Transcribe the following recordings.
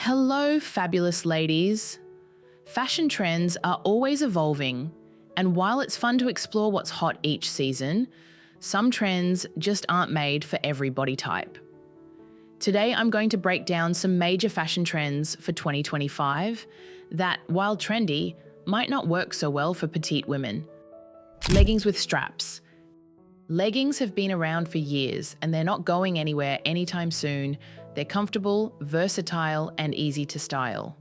Hello, fabulous ladies. Fashion trends are always evolving, and while it's fun to explore what's hot each season, some trends just aren't made for every body type. Today, I'm going to break down some major fashion trends for 2025 that, while trendy, might not work so well for petite women. Leggings with straps. Leggings have been around for years, and they're not going anywhere anytime soon. They're comfortable, versatile, and easy to style.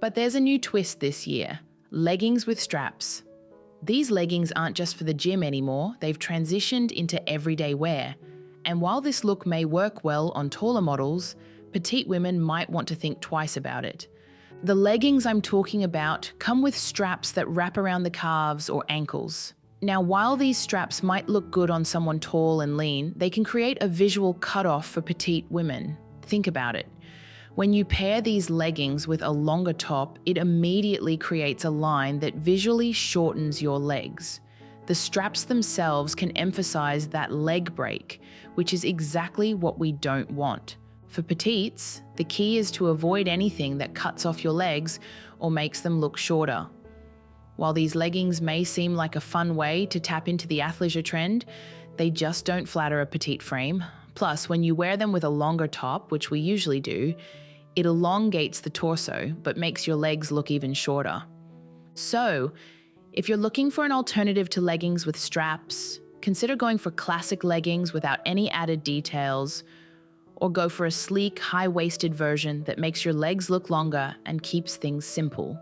But there's a new twist this year: leggings with straps. These leggings aren't just for the gym anymore, they've transitioned into everyday wear. And while this look may work well on taller models, petite women might want to think twice about it. The leggings I'm talking about come with straps that wrap around the calves or ankles. Now, while these straps might look good on someone tall and lean, they can create a visual cutoff for petite women. Think about it. When you pair these leggings with a longer top, it immediately creates a line that visually shortens your legs. The straps themselves can emphasize that leg break, which is exactly what we don't want. For petites, the key is to avoid anything that cuts off your legs or makes them look shorter. While these leggings may seem like a fun way to tap into the athleisure trend, they just don't flatter a petite frame. Plus, when you wear them with a longer top, which we usually do, it elongates the torso, but makes your legs look even shorter. So, if you're looking for an alternative to leggings with straps, consider going for classic leggings without any added details, or go for a sleek, high-waisted version that makes your legs look longer and keeps things simple.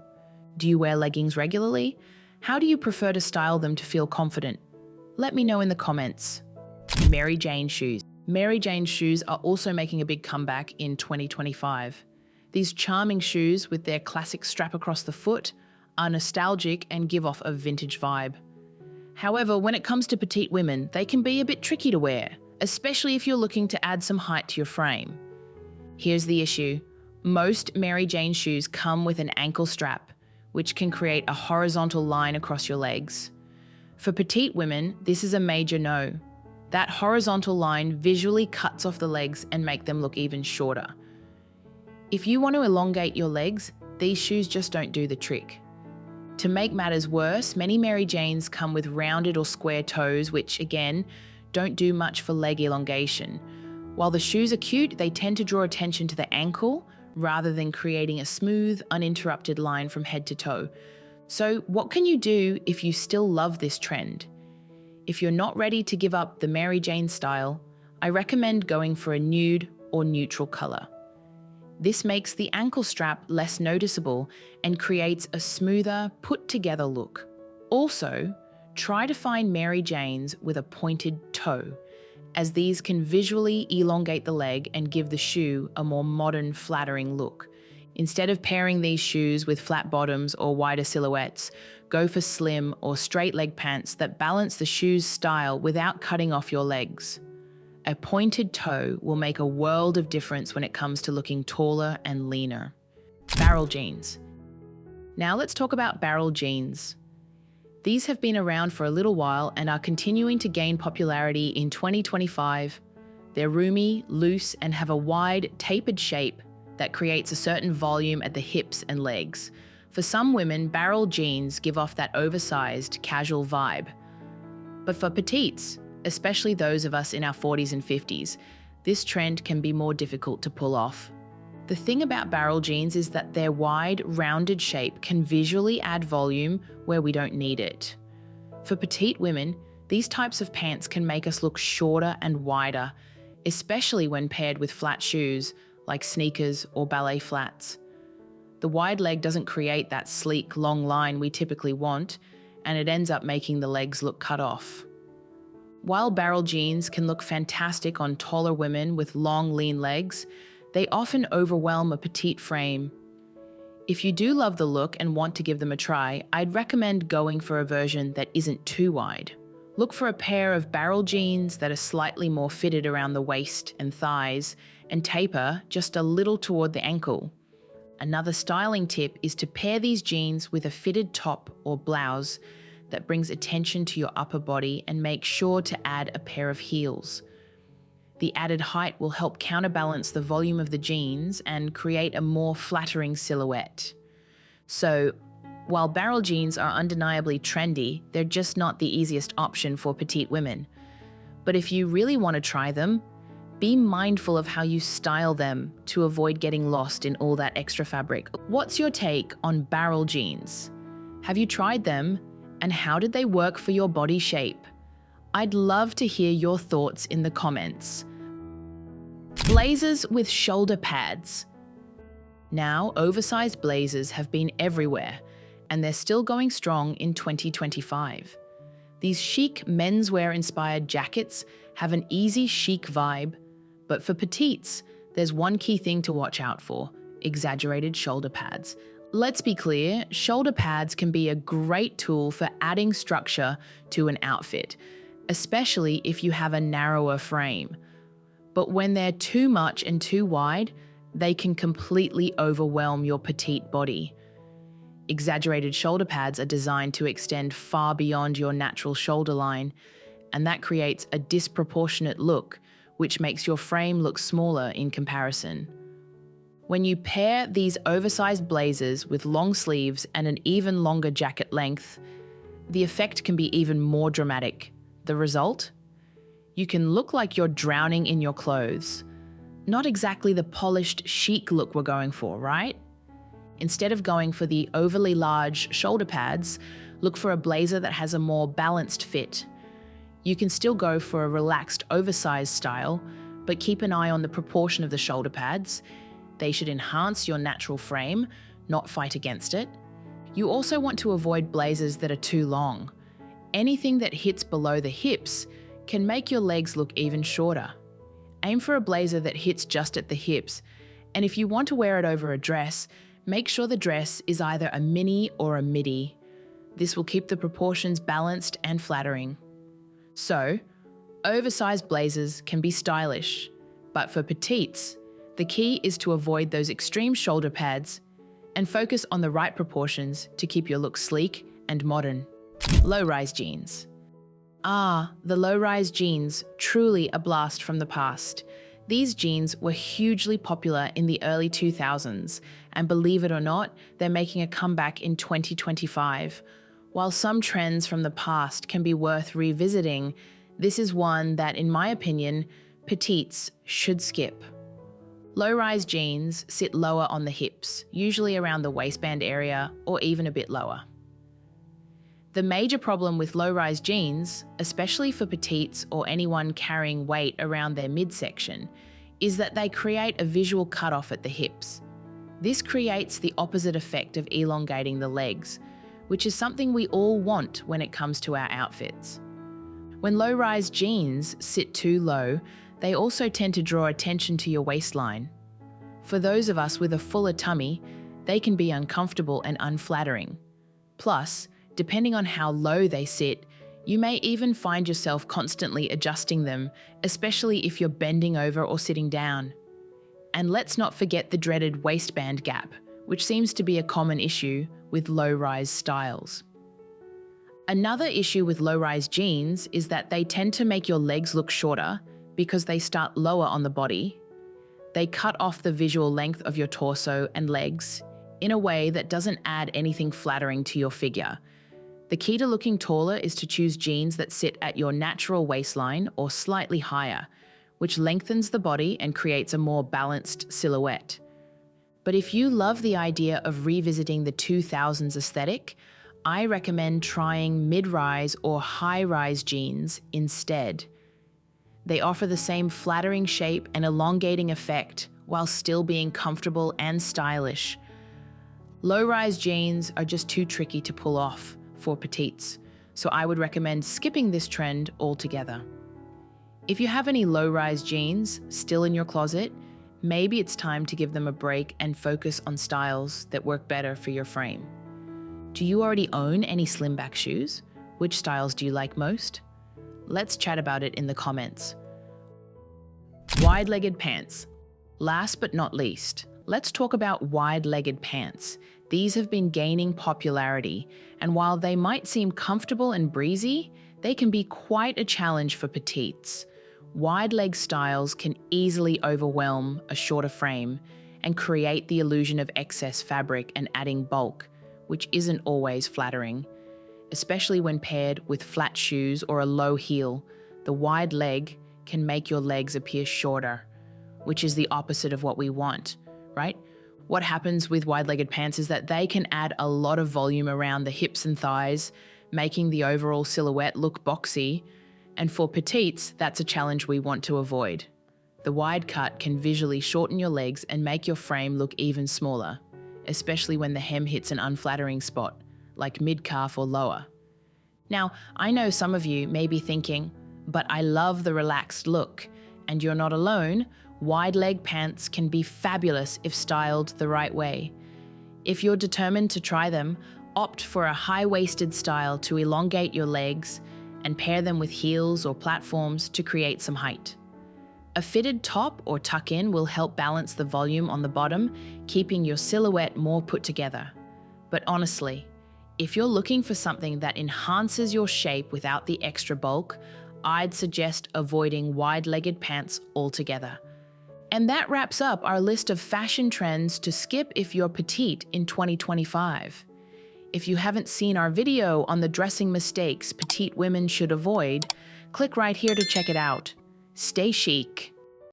Do you wear leggings regularly? How do you prefer to style them to feel confident? Let me know in the comments. Mary Jane shoes. Mary Jane shoes are also making a big comeback in 2025. These charming shoes with their classic strap across the foot are nostalgic and give off a vintage vibe. However, when it comes to petite women, they can be a bit tricky to wear, especially if you're looking to add some height to your frame. Here's the issue. Most Mary Jane shoes come with an ankle strap, which can create a horizontal line across your legs. For petite women, this is a major no. That horizontal line visually cuts off the legs and make them look even shorter. If you want to elongate your legs, these shoes just don't do the trick. To make matters worse, many Mary Janes come with rounded or square toes, which again, don't do much for leg elongation. While the shoes are cute, they tend to draw attention to the ankle rather than creating a smooth, uninterrupted line from head to toe. So what can you do if you still love this trend? If you're not ready to give up the Mary Jane style, I recommend going for a nude or neutral color. This makes the ankle strap less noticeable and creates a smoother, put-together look. Also, try to find Mary Janes with a pointed toe, as these can visually elongate the leg and give the shoe a more modern, flattering look. Instead of pairing these shoes with flat bottoms or wider silhouettes, go for slim or straight leg pants that balance the shoe's style without cutting off your legs. A pointed toe will make a world of difference when it comes to looking taller and leaner. Barrel jeans. Now let's talk about barrel jeans. These have been around for a little while and are continuing to gain popularity in 2025. They're roomy, loose, and have a wide, tapered shape that creates a certain volume at the hips and legs. For some women, barrel jeans give off that oversized, casual vibe. But for petites, especially those of us in our 40s and 50s, this trend can be more difficult to pull off. The thing about barrel jeans is that their wide, rounded shape can visually add volume where we don't need it. For petite women, these types of pants can make us look shorter and wider, especially when paired with flat shoes like sneakers or ballet flats. The wide leg doesn't create that sleek, long line we typically want, and it ends up making the legs look cut off. While barrel jeans can look fantastic on taller women with long, lean legs, they often overwhelm a petite frame. If you do love the look and want to give them a try, I'd recommend going for a version that isn't too wide. Look for a pair of barrel jeans that are slightly more fitted around the waist and thighs and taper just a little toward the ankle. Another styling tip is to pair these jeans with a fitted top or blouse that brings attention to your upper body and make sure to add a pair of heels. The added height will help counterbalance the volume of the jeans and create a more flattering silhouette. So, while barrel jeans are undeniably trendy, they're just not the easiest option for petite women. But if you really want to try them, be mindful of how you style them to avoid getting lost in all that extra fabric. What's your take on barrel jeans? Have you tried them, and how did they work for your body shape? I'd love to hear your thoughts in the comments. Blazers with shoulder pads. Now, oversized blazers have been everywhere, and they're still going strong in 2025. These chic menswear-inspired jackets have an easy chic vibe, but for petites, there's one key thing to watch out for: exaggerated shoulder pads. Let's be clear, shoulder pads can be a great tool for adding structure to an outfit, especially if you have a narrower frame. But when they're too much and too wide, they can completely overwhelm your petite body. Exaggerated shoulder pads are designed to extend far beyond your natural shoulder line, and that creates a disproportionate look, which makes your frame look smaller in comparison. When you pair these oversized blazers with long sleeves and an even longer jacket length, the effect can be even more dramatic. The result? You can look like you're drowning in your clothes. Not exactly the polished, chic look we're going for, right? Instead of going for the overly large shoulder pads, look for a blazer that has a more balanced fit. You can still go for a relaxed, oversized style, but keep an eye on the proportion of the shoulder pads. They should enhance your natural frame, not fight against it. You also want to avoid blazers that are too long. Anything that hits below the hips can make your legs look even shorter. Aim for a blazer that hits just at the hips, and if you want to wear it over a dress, make sure the dress is either a mini or a midi. This will keep the proportions balanced and flattering. So, oversized blazers can be stylish, but for petites, the key is to avoid those extreme shoulder pads and focus on the right proportions to keep your look sleek and modern. Low-rise jeans. The low-rise jeans, truly a blast from the past. These jeans were hugely popular in the early 2000s, and believe it or not, they're making a comeback in 2025. While some trends from the past can be worth revisiting, this is one that, in my opinion, petites should skip. Low-rise jeans sit lower on the hips, usually around the waistband area or even a bit lower. The major problem with low-rise jeans, especially for petites or anyone carrying weight around their midsection, is that they create a visual cutoff at the hips. This creates the opposite effect of elongating the legs, which is something we all want when it comes to our outfits. When low-rise jeans sit too low, they also tend to draw attention to your waistline. For those of us with a fuller tummy, they can be uncomfortable and unflattering. Plus, depending on how low they sit, you may even find yourself constantly adjusting them, especially if you're bending over or sitting down. And let's not forget the dreaded waistband gap, which seems to be a common issue with low-rise styles. Another issue with low-rise jeans is that they tend to make your legs look shorter because they start lower on the body. They cut off the visual length of your torso and legs in a way that doesn't add anything flattering to your figure. The key to looking taller is to choose jeans that sit at your natural waistline or slightly higher, which lengthens the body and creates a more balanced silhouette. But if you love the idea of revisiting the 2000s aesthetic, I recommend trying mid-rise or high-rise jeans instead. They offer the same flattering shape and elongating effect while still being comfortable and stylish. Low-rise jeans are just too tricky to pull off for petites, so I would recommend skipping this trend altogether. If you have any low-rise jeans still in your closet, maybe it's time to give them a break and focus on styles that work better for your frame. Do you already own any slim back shoes? Which styles do you like most? Let's chat about it in the comments. Wide-legged pants. Last but not least, let's talk about wide-legged pants. These have been gaining popularity, and while they might seem comfortable and breezy, they can be quite a challenge for petites. Wide leg styles can easily overwhelm a shorter frame and create the illusion of excess fabric and adding bulk, which isn't always flattering. Especially when paired with flat shoes or a low heel, the wide leg can make your legs appear shorter, which is the opposite of what we want, right? What happens with wide-legged pants is that they can add a lot of volume around the hips and thighs, making the overall silhouette look boxy. And for petites, that's a challenge we want to avoid. The wide cut can visually shorten your legs and make your frame look even smaller, especially when the hem hits an unflattering spot, like mid-calf or lower. Now, I know some of you may be thinking, but I love the relaxed look, and you're not alone. Wide leg pants can be fabulous if styled the right way. If you're determined to try them, opt for a high-waisted style to elongate your legs and pair them with heels or platforms to create some height. A fitted top or tuck-in will help balance the volume on the bottom, keeping your silhouette more put together. But honestly, if you're looking for something that enhances your shape without the extra bulk, I'd suggest avoiding wide-legged pants altogether. And that wraps up our list of fashion trends to skip if you're petite in 2025. If you haven't seen our video on the dressing mistakes petite women should avoid, click right here to check it out. Stay chic.